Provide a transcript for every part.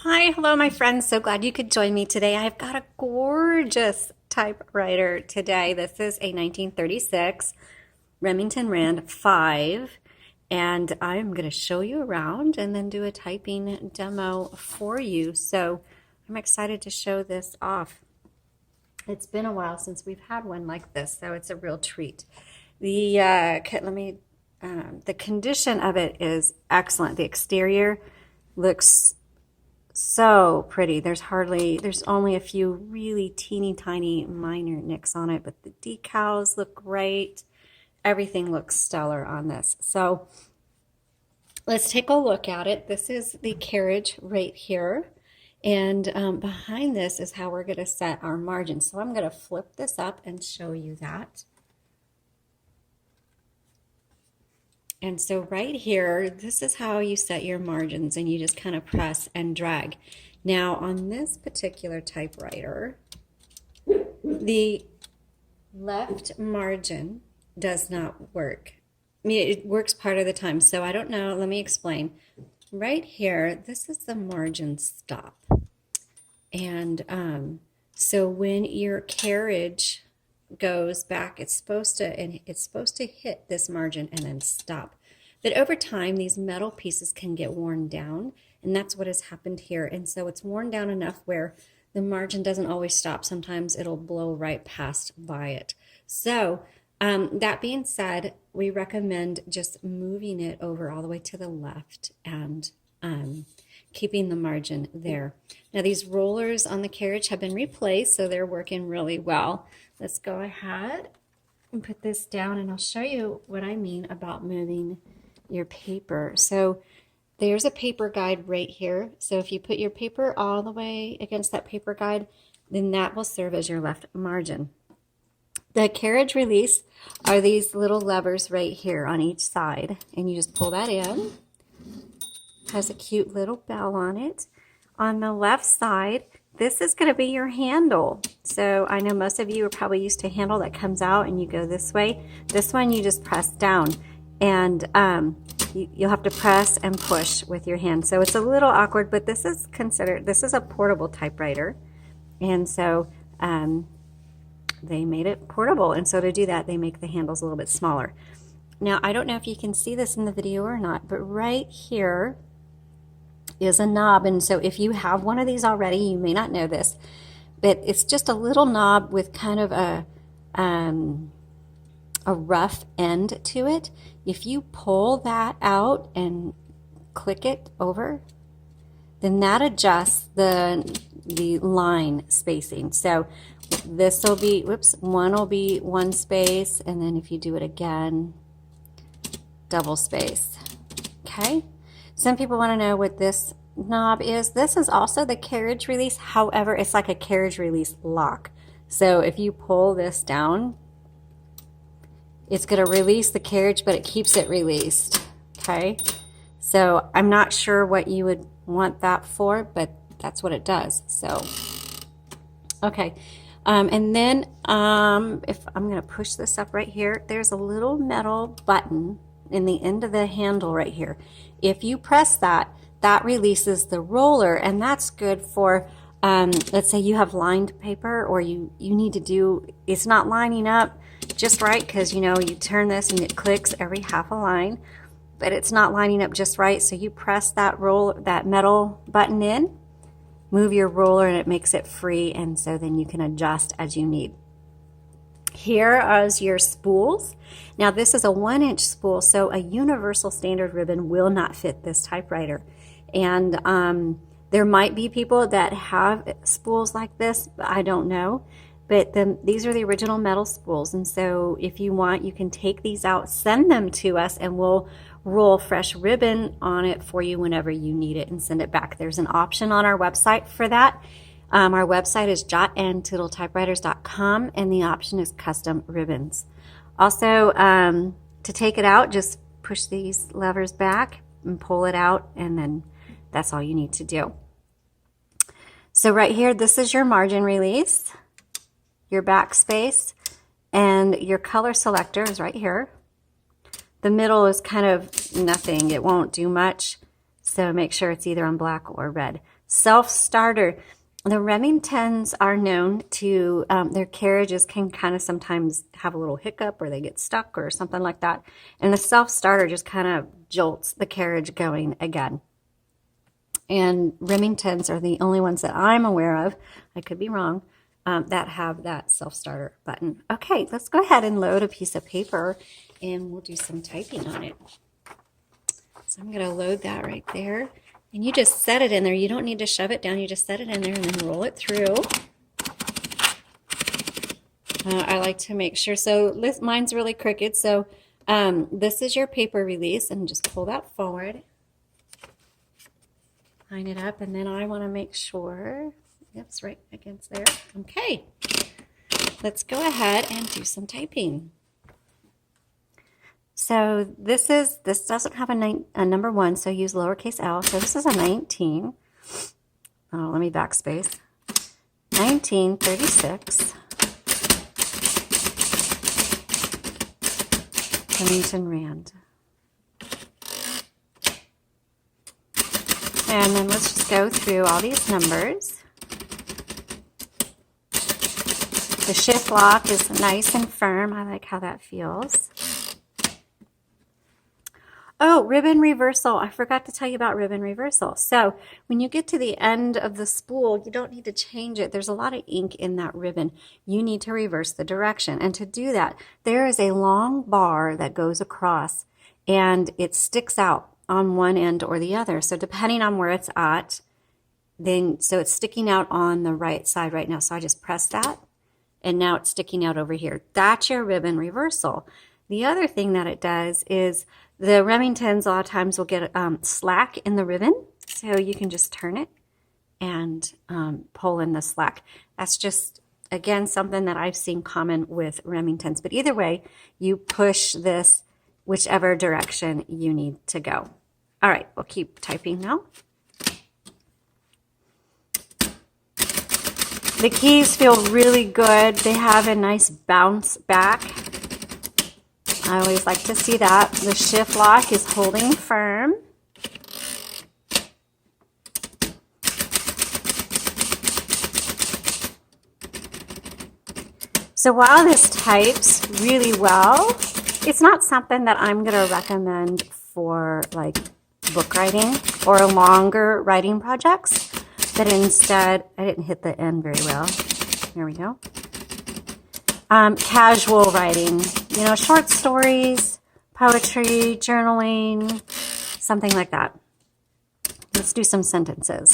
Hi, hello, my friends. So glad you could join me today. I've got a gorgeous typewriter today. This is a 1936 Remington Rand 5, and I'm going to show you around and then do a typing demo for you. So I'm excited to show this off. It's been a while since we've had one like this, so it's a real treat. The condition of it is excellent. The exterior looks so pretty. There's only a few really teeny tiny minor nicks on it, but the decals look great. Everything looks stellar on this. So let's take a look at it. This is the carriage right here. And behind this is how we're going to set our margins. So I'm going to flip this up and show you that. And so right here, this is how you set your margins, and you just kind of press and drag. Now on this particular typewriter, the left margin does not work. I mean, it works part of the time, so I don't know. Let me explain. Right here, this is the margin stop. And so when your carriage goes back, it's supposed to hit this margin and then stop. But over time, these metal pieces can get worn down, and that's what has happened here. And so it's worn down enough where the margin doesn't always stop. Sometimes it'll blow right past by it. So that being said, we recommend just moving it over all the way to the left and keeping the margin there. Now these rollers on the carriage have been replaced, so they're working really well. Let's go ahead and put this down, and I'll show you what I mean about moving your paper. So there's a paper guide right here. So if you put your paper all the way against that paper guide, then that will serve as your left margin. The carriage release are these little levers right here on each side, and you just pull that in. It has a cute little bell on it. On the left side, this is going to be your handle. So I know most of you are probably used to a handle that comes out and you go this way. This one you just press down, and you'll have to press and push with your hand. So it's a little awkward, but this is a portable typewriter. And so they made it portable. And so to do that, they make the handles a little bit smaller. Now, I don't know if you can see this in the video or not, but right here is a knob. And so if you have one of these already, you may not know this, but it's just a little knob with kind of a rough end to it. If you pull that out and click it over, then that adjusts the line spacing. So this will be, one will be one space, and then if you do it again, double space. Okay? Some people want to know what this knob is. This is also the carriage release. However, it's like a carriage release lock. So if you pull this down, it's going to release the carriage, but it keeps it released. Okay? So I'm not sure what you would want that for, but that's what it does. So, okay. And then if I'm going to push this up right here, there's a little metal button in the end of the handle right here. If you press that, that releases the roller, and that's good for, let's say you have lined paper, or you need to do, it's not lining up just right, because you turn this and it clicks every half a line, but it's not lining up just right. So you press that metal button in, move your roller, and it makes it free, and so then you can adjust as you need. Here is your spools. Now this is a 1-inch spool, so a universal standard ribbon will not fit this typewriter. And there might be people that have spools like this, but I don't know. But these are the original metal spools, and so if you want, you can take these out, send them to us, and we'll roll fresh ribbon on it for you whenever you need it and send it back. There's an option on our website for that. Our website is jotandtittletypewriters.com, and the option is custom ribbons. Also, to take it out, just push these levers back and pull it out, and then that's all you need to do. So right here, this is your margin release, your backspace, and your color selector is right here. The middle is kind of nothing. It won't do much. So make sure it's either on black or red. Self-starter. The Remingtons are known to, their carriages can kind of sometimes have a little hiccup or they get stuck or something like that. And the self-starter just kind of jolts the carriage going again. And Remingtons are the only ones that I'm aware of, I could be wrong, that have that self-starter button. Okay, let's go ahead and load a piece of paper and we'll do some typing on it. So I'm going to load that right there. And you just set it in there. You don't need to shove it down. You just set it in there and then roll it through. I like to make sure. So mine's really crooked. So this is your paper release. And just pull that forward. Line it up. And then I want to make sure. Yep, right against there. Okay. Let's go ahead and do some typing. So this doesn't have a number 1, so use lowercase l. So this is a 19. Oh, let me backspace. 1936. Remington Rand. And then let's just go through all these numbers. The shift lock is nice and firm. I like how that feels. Oh, ribbon reversal. I forgot to tell you about ribbon reversal. So when you get to the end of the spool, you don't need to change it. There's a lot of ink in that ribbon. You need to reverse the direction. And to do that, there is a long bar that goes across and it sticks out on one end or the other. So depending on where it's at, so it's sticking out on the right side right now. So I just press that and now it's sticking out over here. That's your ribbon reversal. The other thing that it does is the Remingtons a lot of times will get slack in the ribbon, so you can just turn it and pull in the slack. That's just, again, something that I've seen common with Remingtons. But either way, you push this whichever direction you need to go. All right, we'll keep typing now. The keys feel really good. They have a nice bounce back. I always like to see that. The shift lock is holding firm. So while this types really well, it's not something that I'm going to recommend for like book writing or longer writing projects, but instead, I didn't hit the end very well. Here we go. Casual writing, you know, short stories, poetry, journaling, something like that. Let's do some sentences.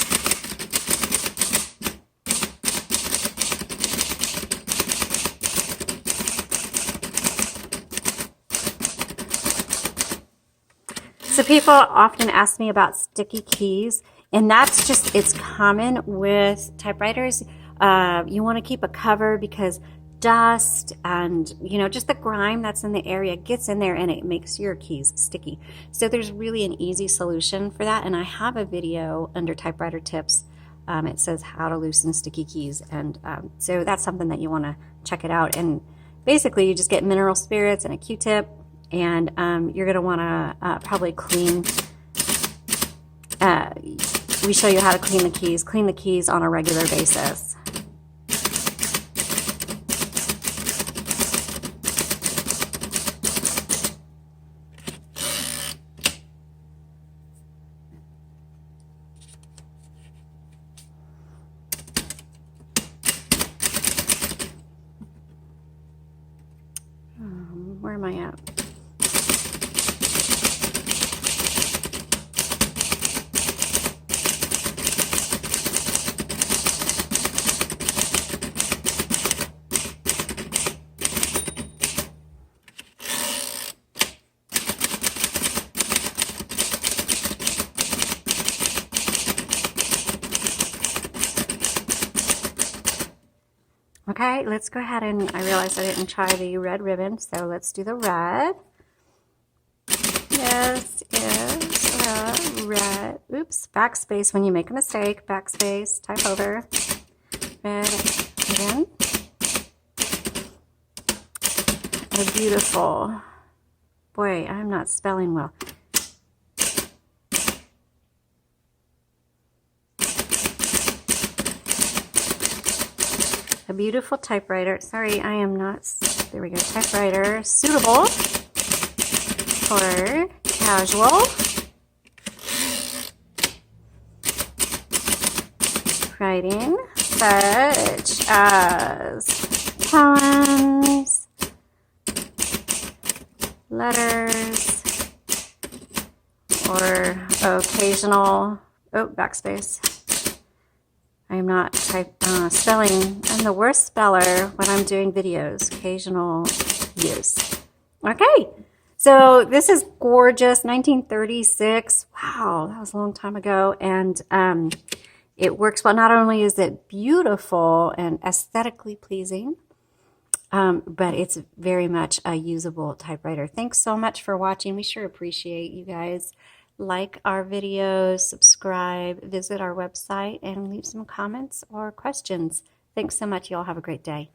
So people often ask me about sticky keys, and that's just, it's common with typewriters. You want to keep a cover because dust and, you know, just the grime that's in the area gets in there and it makes your keys sticky. So there's really an easy solution for that. And I have a video under typewriter tips. It says how to loosen sticky keys. And so that's something that you want to check it out. And basically you just get mineral spirits and a Q-tip, and you're going to want to probably clean. We show you how to clean the keys on a regular basis. Where am I at? Okay, let's go ahead and, I realized I didn't try the red ribbon, so let's do the red. This is red. Oops, backspace when you make a mistake. Backspace, type over. Red again. A beautiful. Boy, I'm not spelling well. A beautiful typewriter. Sorry, I am not. There we go. Typewriter suitable for casual writing, such as poems, letters, or occasional, backspace. I'm not spelling. I'm the worst speller when I'm doing videos. Occasional use. Okay, so this is gorgeous. 1936. Wow, that was a long time ago. And it works well. Not only is it beautiful and aesthetically pleasing, but it's very much a usable typewriter. Thanks so much for watching. We sure appreciate you guys. Like our videos, subscribe, visit our website, and leave some comments or questions. Thanks so much. You all have a great day.